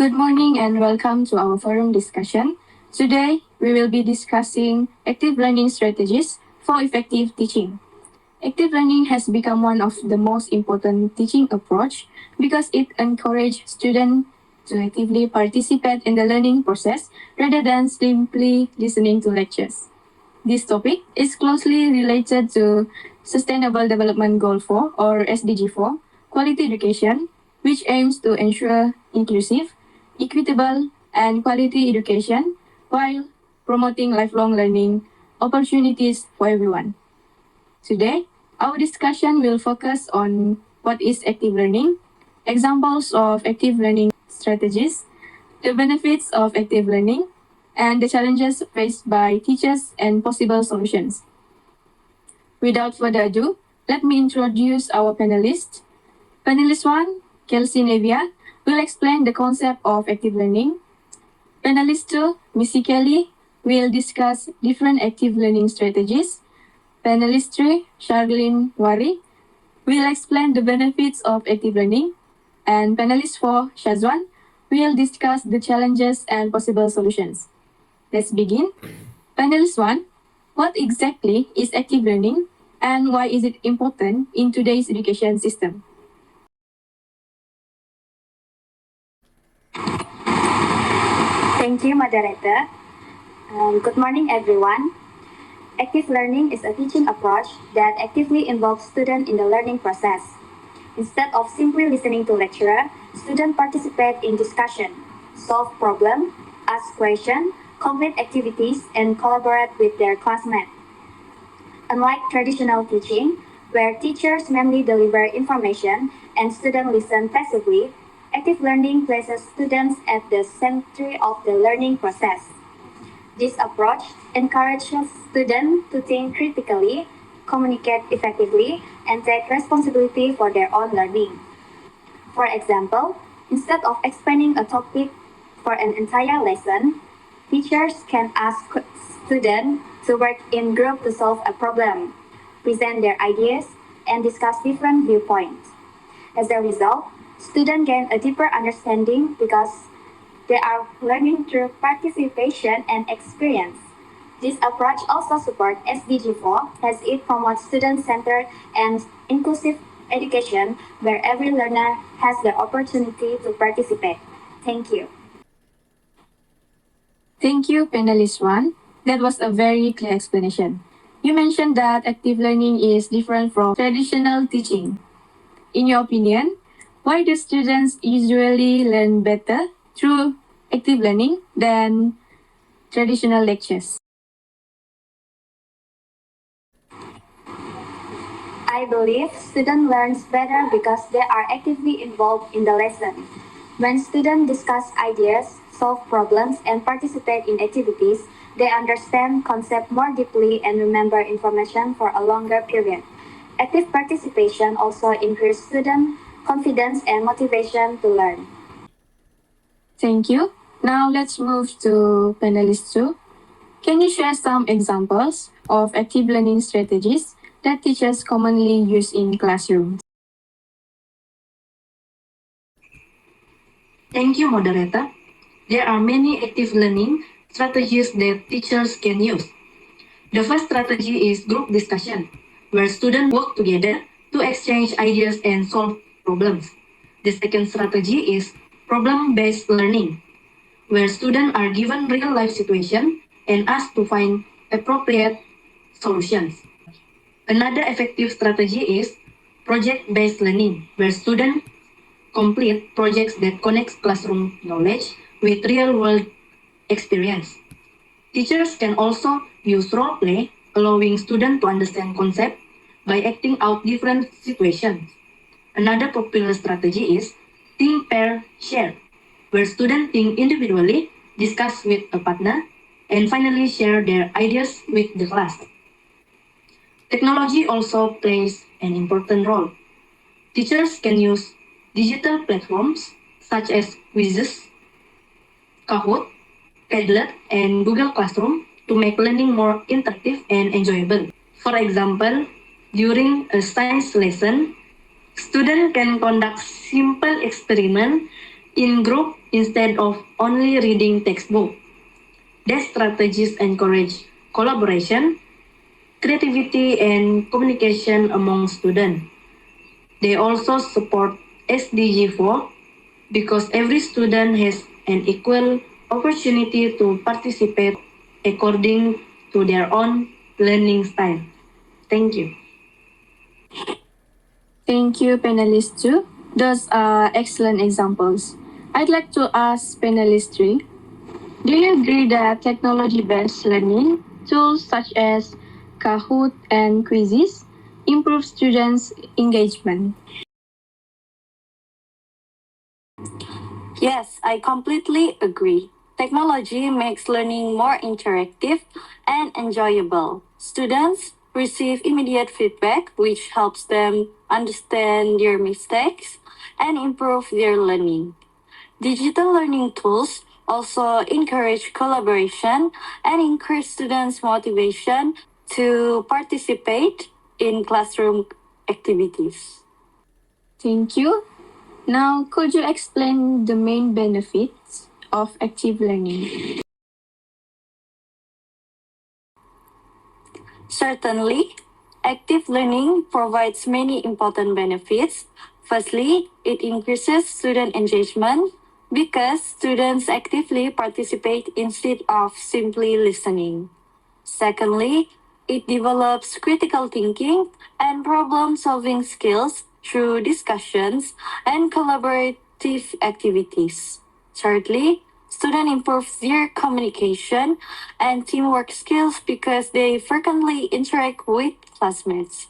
Good morning and welcome to our forum discussion. Today, we will be discussing active learning strategies for effective teaching. Active learning has become one of the most important teaching approach because it encourages students to actively participate in the learning process rather than simply listening to lectures. This topic is closely related to Sustainable Development Goal 4 or SDG 4, quality education, which aims to ensure inclusive, equitable, and quality education while promoting lifelong learning opportunities for everyone. Today, our discussion will focus on what is active learning, examples of active learning strategies, the benefits of active learning, and the challenges faced by teachers and possible solutions. Without further ado, let me introduce our panelists. Panelist 1, Kelsey Nevia, will explain the concept of active learning. Panelist 2, Missy Kelly, will discuss different active learning strategies. Panelist 3, Charlene Wari, will explain the benefits of active learning. And panelist 4, Shazwan, will discuss the challenges and possible solutions. Let's begin. Panelist 1, what exactly is active learning and why is it important in today's education system? Thank you, moderator. Good morning, everyone. Active learning is a teaching approach that actively involves students in the learning process. Instead of simply listening to lecturer, students participate in discussion, solve problems, ask questions, complete activities, and collaborate with their classmates. Unlike traditional teaching, where teachers mainly deliver information and students listen passively, active learning places students at the center of the learning process. This approach encourages students to think critically, communicate effectively, and take responsibility for their own learning. For example, instead of explaining a topic for an entire lesson, teachers can ask students to work in group to solve a problem, present their ideas, and discuss different viewpoints. As a result, students gain a deeper understanding because they are learning through participation and experience. This approach also supports SDG 4 as it promotes student-centered and inclusive education where every learner has the opportunity to participate. Thank you. Thank you, panelist 1. That was a very clear explanation. You mentioned that active learning is different from traditional teaching. In your opinion, why do students usually learn better through active learning than traditional lectures? I believe students learn better because they are actively involved in the lesson. When students discuss ideas, solve problems, and participate in activities, they understand concepts more deeply and remember information for a longer period. Active participation also increases student confidence and motivation to learn. Thank you. Now let's move to panelist 2. Can you share some examples of active learning strategies that teachers commonly use in classrooms? Thank you, moderator. There are many active learning strategies that teachers can use. The first strategy is group discussion, where students work together to exchange ideas and solve problems. The second strategy is problem-based learning, where students are given real-life situations and asked to find appropriate solutions. Another effective strategy is project-based learning, where students complete projects that connect classroom knowledge with real-world experience. Teachers can also use role play, allowing students to understand concepts by acting out different situations. Another popular strategy is think, pair, share, where students think individually, discuss with a partner, and finally share their ideas with the class. Technology also plays an important role. Teachers can use digital platforms such as Quizzes, Kahoot, Padlet, and Google Classroom to make learning more interactive and enjoyable. For example, during a science lesson, students can conduct simple experiments in group instead of only reading textbook. These strategies encourage collaboration, creativity, and communication among students. They also support SDG4 because every student has an equal opportunity to participate according to their own learning style. Thank you. Thank you, panelists 2. Those are excellent examples. I'd like to ask panelist 3, do you agree that technology-based learning tools such as Kahoot and quizzes improve students' engagement? Yes, I completely agree. Technology makes learning more interactive and enjoyable. Students receive immediate feedback, which helps them understand their mistakes and improve their learning. Digital learning tools also encourage collaboration and increase students' motivation to participate in classroom activities. Thank you. Now, could you explain the main benefits of active learning? Certainly, active learning provides many important benefits. Firstly, it increases student engagement because students actively participate instead of simply listening. Secondly, it develops critical thinking and problem solving skills through discussions and collaborative activities. Thirdly, students improve their communication and teamwork skills because they frequently interact with classmates.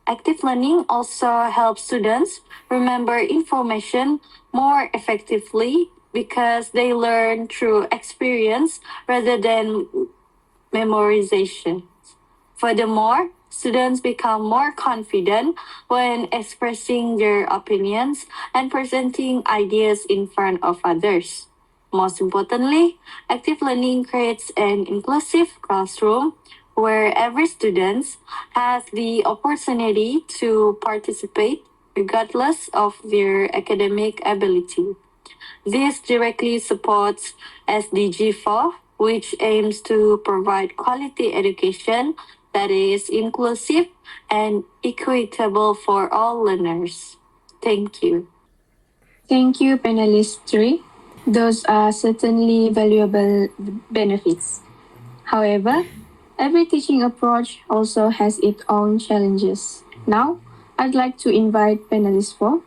Active learning also helps students remember information more effectively because they learn through experience rather than memorization. Furthermore, students become more confident when expressing their opinions and presenting ideas in front of others. Most importantly, active learning creates an inclusive classroom where every student has the opportunity to participate regardless of their academic ability. This directly supports SDG4, which aims to provide quality education that is inclusive and equitable for all learners. Thank you. Thank you, panelist 3. Those are certainly valuable benefits. However, every teaching approach also has its own challenges. Now, I'd like to invite panelist 4.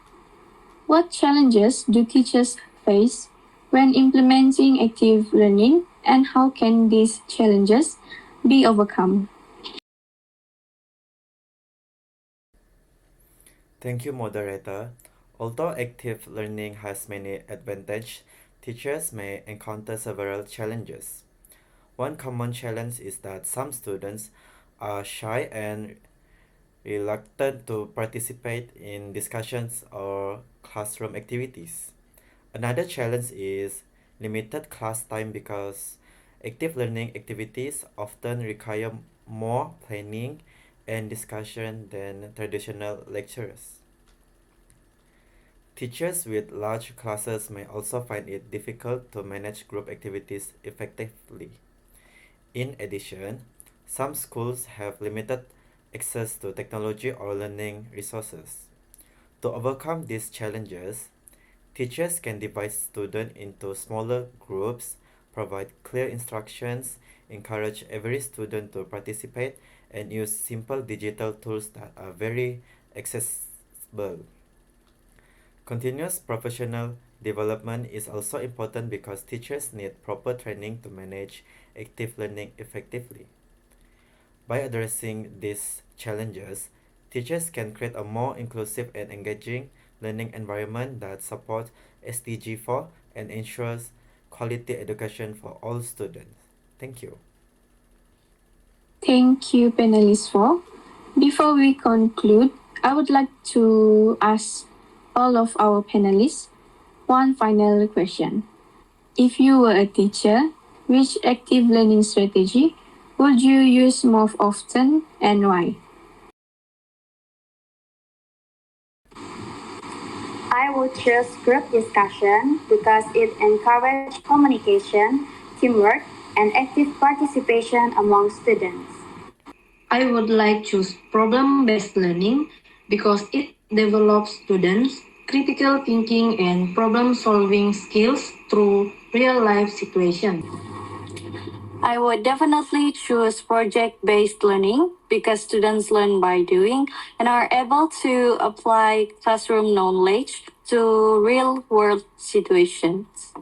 What challenges do teachers face when implementing active learning, and how can these challenges be overcome? Thank you, moderator. Although active learning has many advantages, teachers may encounter several challenges. One common challenge is that some students are shy and reluctant to participate in discussions or classroom activities. Another challenge is limited class time because active learning activities often require more planning and discussion than traditional lectures. Teachers with large classes may also find it difficult to manage group activities effectively. In addition, some schools have limited access to technology or learning resources. To overcome these challenges, teachers can divide students into smaller groups, provide clear instructions, encourage every student to participate, and use simple digital tools that are very accessible. Continuous professional development is also important because teachers need proper training to manage active learning effectively. By addressing these challenges, teachers can create a more inclusive and engaging learning environment that supports SDG4 and ensures quality education for all students. Thank you. Thank you, panelist 4. Before we conclude, I would like to ask all of our panelists one final question. If you were a teacher, which active learning strategy would you use more often and why? I would choose group discussion because it encourages communication, teamwork, and active participation among students. I would like choose problem-based learning because it develops students critical thinking and problem-solving skills through real-life situations. I would definitely choose project-based learning because students learn by doing and are able to apply classroom knowledge to real-world situations.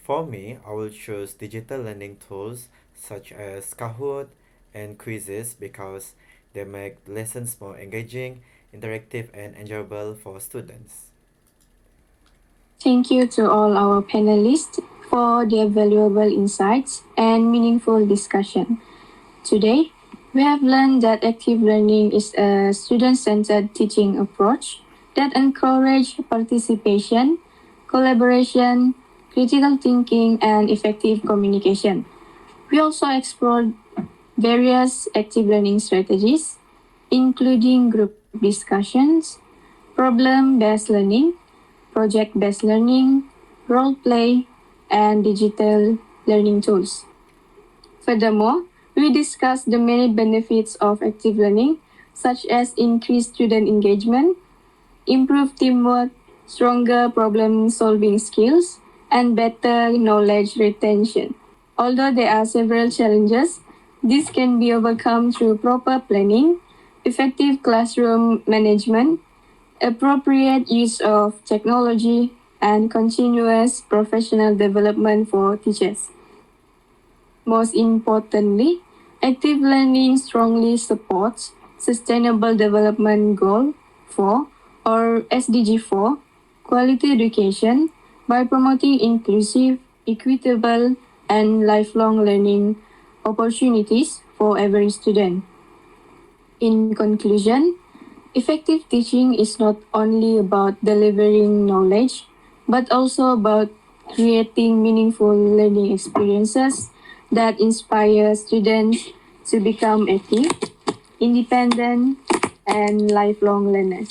For me, I will choose digital learning tools such as Kahoot and quizzes because they make lessons more engaging, interactive, and enjoyable for students. Thank you to all our panelists for their valuable insights and meaningful discussion. Today, we have learned that active learning is a student-centered teaching approach that encourages participation, collaboration, critical thinking, and effective communication. We also explored various active learning strategies, including group discussions, problem-based learning, project-based learning, role play, and digital learning tools. Furthermore, we discussed the many benefits of active learning, such as increased student engagement, improved teamwork, stronger problem-solving skills, and better knowledge retention. Although there are several challenges, this can be overcome through proper planning, effective classroom management, appropriate use of technology, and continuous professional development for teachers. Most importantly, active learning strongly supports Sustainable Development Goal 4 or SDG 4, quality education, by promoting inclusive, equitable, and lifelong learning opportunities for every student. In conclusion, effective teaching is not only about delivering knowledge, but also about creating meaningful learning experiences that inspire students to become active, independent, and lifelong learners.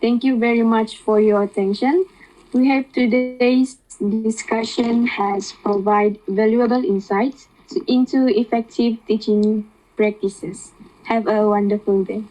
Thank you very much for your attention. We hope today's discussion has provided valuable insights into effective teaching practices. Have a wonderful day.